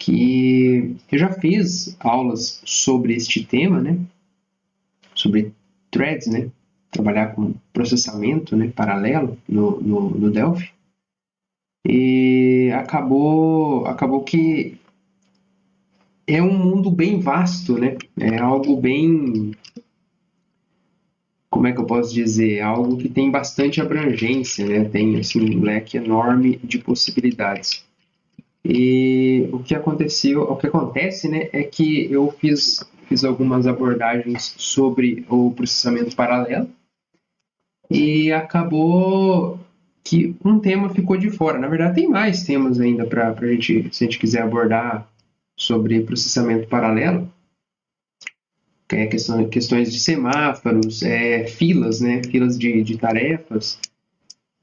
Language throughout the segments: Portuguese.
que eu já fiz aulas sobre este tema, né? Sobre threads, né? Trabalhar com processamento, né? Paralelo no Delphi. E acabou que é um mundo bem vasto, né? É algo bem, como é que eu posso dizer? Algo que tem bastante abrangência, né? Tem assim, um leque enorme de possibilidades. E o que acontece, né, é que eu fiz algumas abordagens sobre o processamento paralelo e acabou que um tema ficou de fora. Na verdade, tem mais temas ainda para a gente, se a gente quiser abordar sobre processamento paralelo, questões de semáforos, filas, né, filas de tarefas.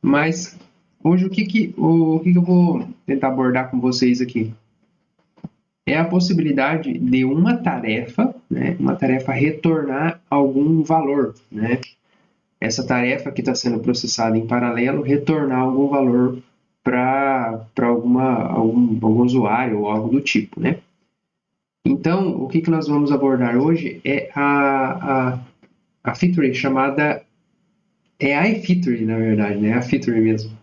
Mas hoje o que eu vou tentar abordar com vocês aqui? É a possibilidade de uma tarefa, né, uma tarefa retornar algum valor, né? Essa tarefa que está sendo processada em paralelo retornar algum valor para algum usuário ou algo do tipo, né? Então, o que nós vamos abordar hoje é a feature chamada iFeature, na verdade, né? A feature mesmo.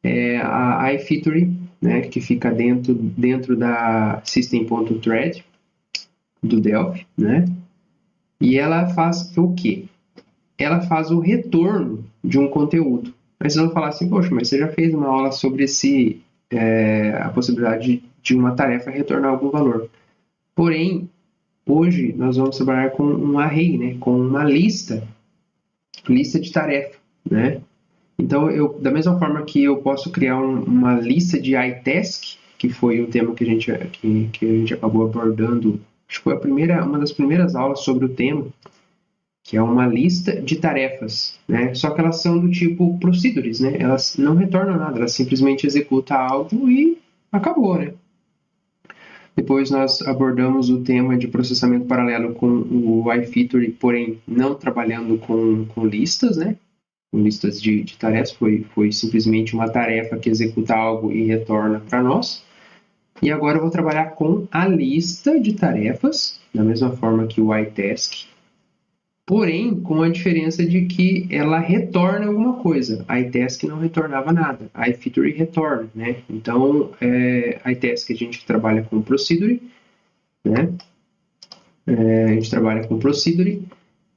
É a iFeature, né, que fica dentro da system.thread do Delphi, né? E ela faz o quê? Ela faz o retorno de um conteúdo. Aí vocês vão falar assim, poxa, mas você já fez uma aula sobre a possibilidade de uma tarefa retornar algum valor. Porém, hoje nós vamos trabalhar com um array, né? Com uma lista de tarefa, né? Então, da mesma forma que eu posso criar uma lista de iTask, que foi o tema que a gente acabou abordando, acho que foi uma das primeiras aulas sobre o tema, que é uma lista de tarefas, né? Só que elas são do tipo procedures, né? Elas não retornam nada, elas simplesmente executam algo e acabou, né? Depois nós abordamos o tema de processamento paralelo com o iFeature, porém não trabalhando com listas, né? Com listas de tarefas, foi simplesmente uma tarefa que executa algo e retorna para nós. E agora eu vou trabalhar com a lista de tarefas, da mesma forma que o iTask, porém com a diferença de que ela retorna alguma coisa. A iTask não retornava nada, a iFeature retorna, né? Então, a iTask a gente trabalha com procedure, né? A gente trabalha com procedure,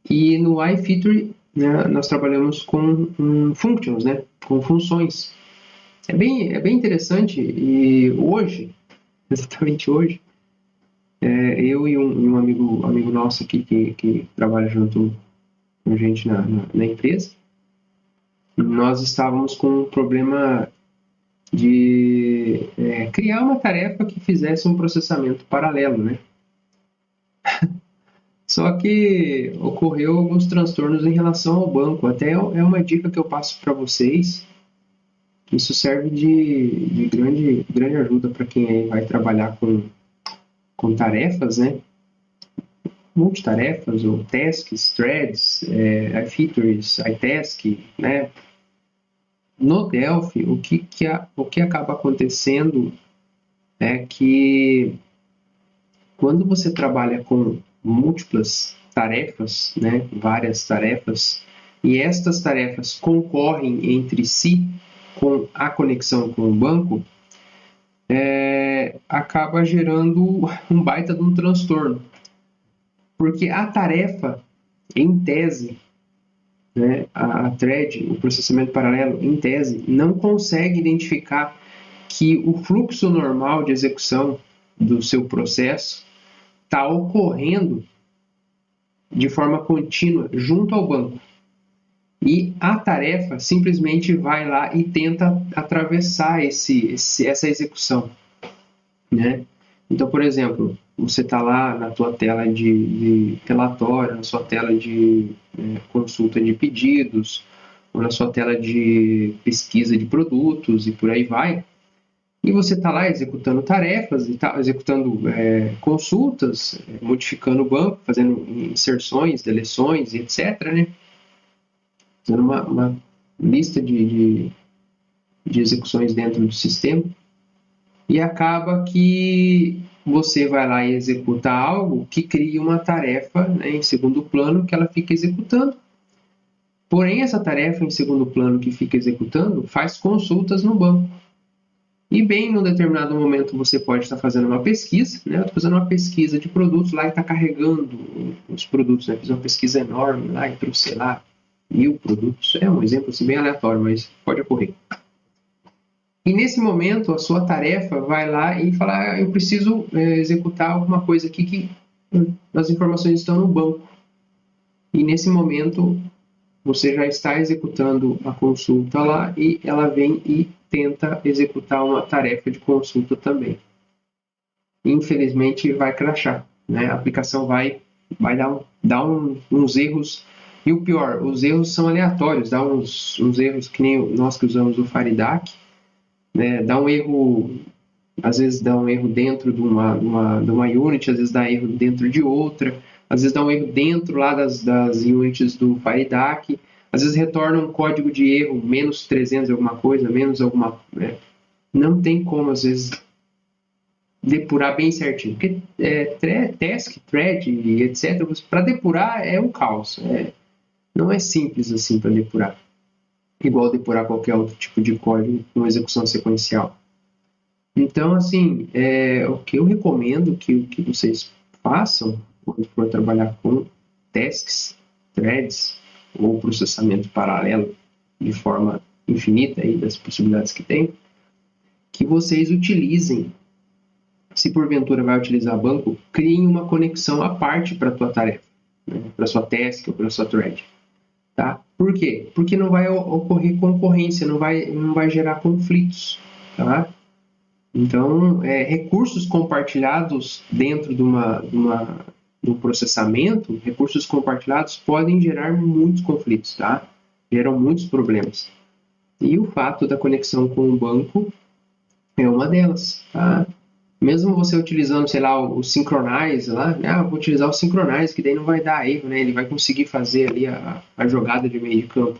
e no iFeature, né, nós trabalhamos com functions, né? Com funções. É bem interessante, e hoje, exatamente hoje, eu e um amigo nosso aqui que trabalha junto com a gente na empresa, nós estávamos com um problema de criar uma tarefa que fizesse um processamento paralelo, né? Só que ocorreu alguns transtornos em relação ao banco. Até é uma dica que eu passo para vocês. Isso serve de grande ajuda para quem vai trabalhar com tarefas, né? Multitarefas ou tasks, threads, features, iTask, né? No Delphi, o que acaba acontecendo é que quando você trabalha com múltiplas tarefas, né, várias tarefas, e estas tarefas concorrem entre si com a conexão com o banco, acaba gerando um baita de um transtorno. Porque a tarefa, em tese, né, a thread, o processamento paralelo, em tese, não consegue identificar que o fluxo normal de execução do seu processo está ocorrendo de forma contínua junto ao banco. E a tarefa simplesmente vai lá e tenta atravessar essa execução, né? Então, por exemplo, você está lá na tua tela de relatório, na sua tela de consulta de pedidos, ou na sua tela de pesquisa de produtos e por aí vai, e você está lá executando tarefas, executando consultas, modificando o banco, fazendo inserções, deleções, etc., né? Fazendo uma lista de execuções dentro do sistema, e acaba que você vai lá e executa algo que cria uma tarefa, né, em segundo plano que ela fica executando. Porém, essa tarefa em segundo plano que fica executando faz consultas no banco. E bem, num determinado momento você pode estar fazendo uma pesquisa, né? Eu estou fazendo uma pesquisa de produtos lá e está carregando os produtos, né? Fiz uma pesquisa enorme lá e trouxe, sei lá, 1000 produtos. É um exemplo assim, bem aleatório, mas pode ocorrer. E nesse momento, a sua tarefa vai lá e fala, eu preciso executar alguma coisa aqui que as informações estão no banco. E nesse momento, você já está executando a consulta lá e ela vem e tenta executar uma tarefa de consulta também. Infelizmente, vai crashar, né? A aplicação vai dar uns erros. E o pior, os erros são aleatórios, dá uns erros que nem nós que usamos o Faridac, né? Dá um erro, às vezes dá um erro dentro de uma unit, às vezes dá erro dentro de outra, às vezes dá um erro dentro lá das units do Faridac, às vezes retorna um código de erro, menos 300 alguma coisa, menos alguma... Né? Não tem como, às vezes, depurar bem certinho. Porque task, thread, etc., para depurar é um caos. Não é simples assim para depurar. Igual depurar qualquer outro tipo de código com execução sequencial. Então, assim, o que eu recomendo que vocês façam quando for trabalhar com tasks, threads ou processamento paralelo de forma infinita aí das possibilidades que tem, que vocês utilizem, se porventura vai utilizar banco, criem uma conexão à parte para a tua tarefa, né? Para sua task ou para sua thread. Tá? Por quê? Porque não vai ocorrer concorrência, não vai gerar conflitos. Tá? Então, recursos compartilhados dentro de um processamento, recursos compartilhados podem gerar muitos conflitos, tá? Geram muitos problemas. E o fato da conexão com o banco é uma delas, tá? Mesmo você utilizando, sei lá, o Synchronize lá, vou utilizar o Synchronize, que daí não vai dar erro, né? Ele vai conseguir fazer ali a jogada de meio de campo.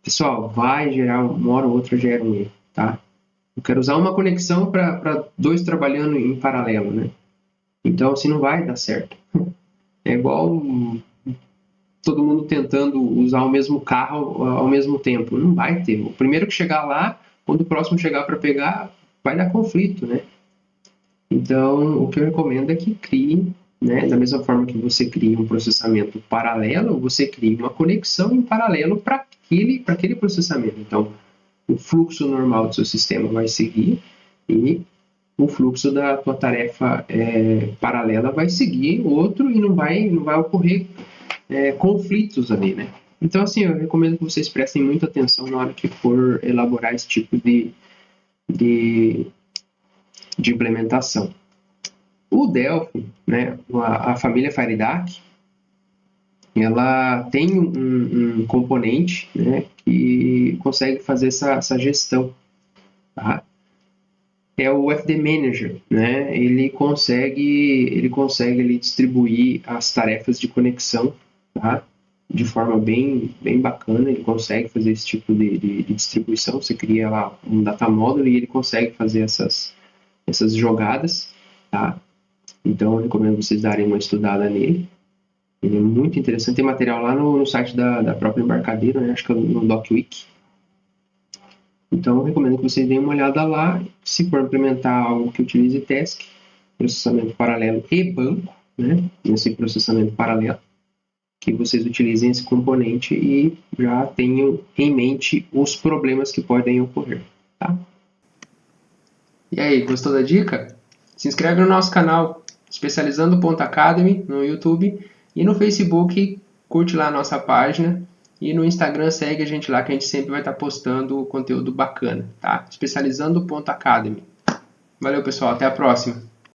Pessoal, vai gerar, uma hora ou outra gera um erro, tá? Eu quero usar uma conexão para dois trabalhando em paralelo, né? Então, assim, não vai dar certo. É igual todo mundo tentando usar o mesmo carro ao mesmo tempo. Não vai ter. O primeiro que chegar lá, quando o próximo chegar para pegar, vai dar conflito, né? Então, o que eu recomendo é que crie, né, da mesma forma que você cria um processamento paralelo, você cria uma conexão em paralelo para aquele processamento. Então, o fluxo normal do seu sistema vai seguir e o fluxo da tua tarefa paralela vai seguir outro e não vai ocorrer conflitos ali, né? Então, assim, eu recomendo que vocês prestem muita atenção na hora que for elaborar esse tipo de implementação. O Delphi, né, a família Faridac, ela tem um componente, né, que consegue fazer essa gestão. Tá? É o FD Manager, né? Ele consegue ali, distribuir as tarefas de conexão, tá? De forma bem bacana. Ele consegue fazer esse tipo de distribuição. Você cria lá um data model e ele consegue fazer essas jogadas, tá? Então, eu recomendo vocês darem uma estudada nele. Ele é muito interessante. Tem material lá no site da própria Embarcadero, né? Acho que é no DocWiki. Então, eu recomendo que vocês deem uma olhada lá. Se for implementar algo que utilize task, processamento paralelo e banco, né? Nesse processamento paralelo, que vocês utilizem esse componente e já tenham em mente os problemas que podem ocorrer, tá? E aí, gostou da dica? Se inscreve no nosso canal Especializando.academy no YouTube e no Facebook, curte lá a nossa página e no Instagram segue a gente lá que a gente sempre vai estar postando conteúdo bacana, tá? Especializando.academy. Valeu, pessoal, até a próxima.